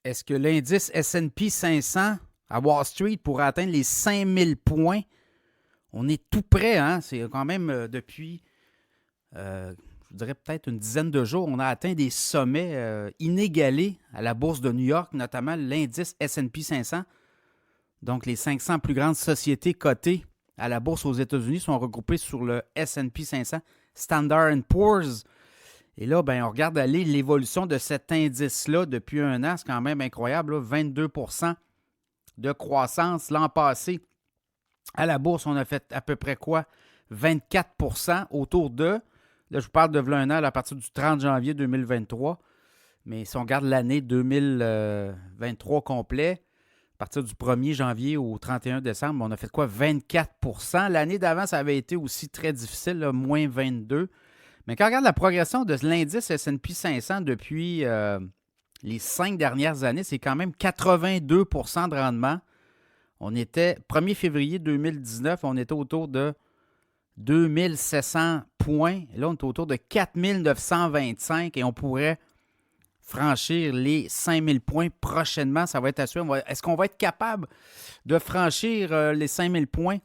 Est-ce que l'indice S&P 500 à Wall Street pourrait atteindre les 5000 points? On est tout près, hein? C'est quand même depuis, je dirais peut-être une dizaine de jours, on a atteint des sommets inégalés à la bourse de New York, notamment l'indice S&P 500. Donc, les 500 plus grandes sociétés cotées à la bourse aux États-Unis sont regroupées sur le S&P 500, Standard & Poor's. Et là, ben, on regarde aller l'évolution de cet indice-là depuis un an. C'est quand même incroyable, là, 22 % de croissance. L'an passé, à la bourse, on a fait à peu près quoi? 24 % autour de, là, je vous parle de un an, là, à partir du 30 janvier 2023. Mais si on regarde l'année 2023 complet, à partir du 1er janvier au 31 décembre, on a fait quoi? 24 %. L'année d'avant, ça avait été aussi très difficile, là, moins 22 %. Mais quand on regarde la progression de l'indice S&P 500 depuis les 5 dernières années, c'est quand même 82 % de rendement. On était, 1er février 2019, on était autour de 2700 points. Et là, on est autour de 4925 et on pourrait franchir les 5000 points prochainement. Ça va être à suivre. Est-ce qu'on va être capable de franchir les 5000 points?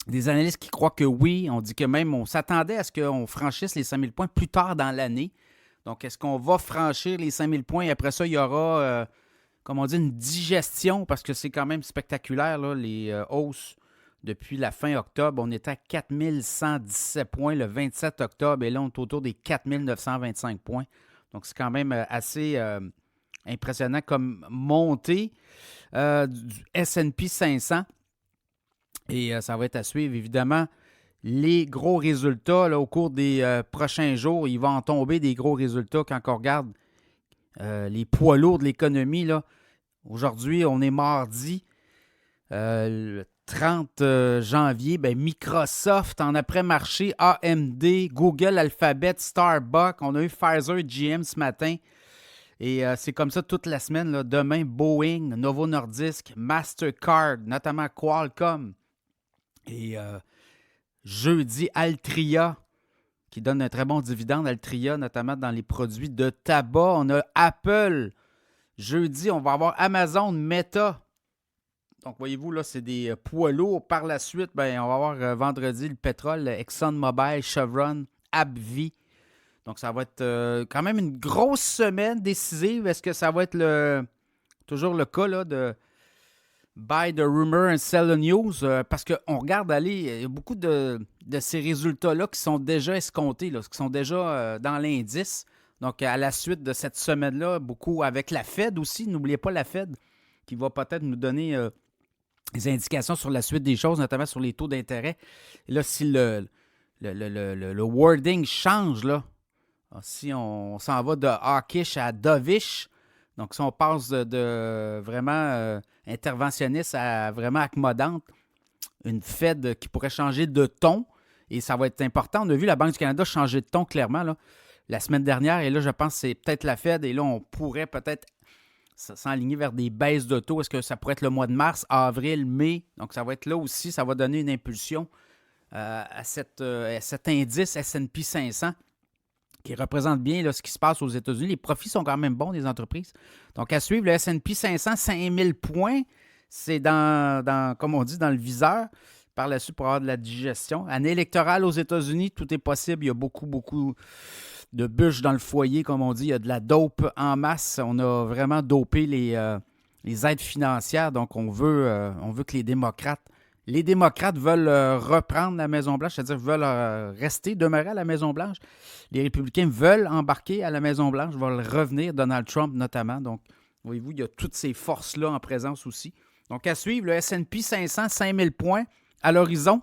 Des analystes qui croient que oui. On dit que même on s'attendait à ce qu'on franchisse les 5000 points plus tard dans l'année. Donc, est-ce qu'on va franchir les 5000 points? Après ça, il y aura, comme on dit, une digestion parce que c'est quand même spectaculaire, là, les hausses depuis la fin octobre. On était à 4117 points le 27 octobre et là, on est autour des 4925 points. Donc, c'est quand même assez impressionnant comme montée du S&P 500. Et ça va être à suivre, évidemment, les gros résultats là, au cours des prochains jours. Il va en tomber des gros résultats quand on regarde les poids lourds de l'économie. Là. Aujourd'hui, on est mardi, le 30 janvier. Ben, Microsoft en après-marché, AMD, Google, Alphabet, Starbucks. On a eu Pfizer, GM ce matin. Et c'est comme ça toute la semaine. Là. Demain, Boeing, Novo Nordisk, Mastercard, notamment Qualcomm. Et jeudi, Altria, qui donne un très bon dividende. Altria, notamment dans les produits de tabac. On a Apple. Jeudi, on va avoir Amazon, Meta. Donc, voyez-vous, là, c'est des poids lourds. Par la suite, ben, on va avoir vendredi le pétrole, ExxonMobil, Chevron, AbbVie. Donc, ça va être quand même une grosse semaine décisive. Est-ce que ça va être toujours le cas là, de buy the rumor and sell the news? Parce qu'on regarde aller, il y a beaucoup de ces résultats-là qui sont déjà escomptés, là, qui sont déjà dans l'indice. Donc, à la suite de cette semaine-là, beaucoup avec la Fed aussi. N'oubliez pas la Fed qui va peut-être nous donner des indications sur la suite des choses, notamment sur les taux d'intérêt. Et là, si le wording change, là, si on s'en va de hawkish à dovish, donc si on passe de vraiment interventionniste à vraiment accommodante, une Fed qui pourrait changer de ton, et ça va être important. On a vu la Banque du Canada changer de ton clairement là, la semaine dernière, et là, je pense que c'est peut-être la Fed, et là, on pourrait peut-être s'enligner vers des baisses de taux. Est-ce que ça pourrait être le mois de mars, avril, mai? Donc, ça va être là aussi, ça va donner une impulsion à cet indice S&P 500 qui représente bien là, ce qui se passe aux États-Unis. Les profits sont quand même bons des entreprises. Donc, à suivre, le S&P 500, 5000 points, c'est comme on dit, dans le viseur. Par la suite, pour avoir de la digestion. Année électorale aux États-Unis, tout est possible. Il y a beaucoup, beaucoup de bûches dans le foyer, comme on dit. Il y a de la dope en masse. On a vraiment dopé les aides financières. Donc, on veut que les démocrates veulent reprendre la Maison-Blanche, c'est-à-dire veulent demeurer à la Maison-Blanche. Les républicains veulent embarquer à la Maison-Blanche, veulent revenir, Donald Trump notamment. Donc, voyez-vous, il y a toutes ces forces-là en présence aussi. Donc, à suivre, le S&P 500, 5000 points à l'horizon.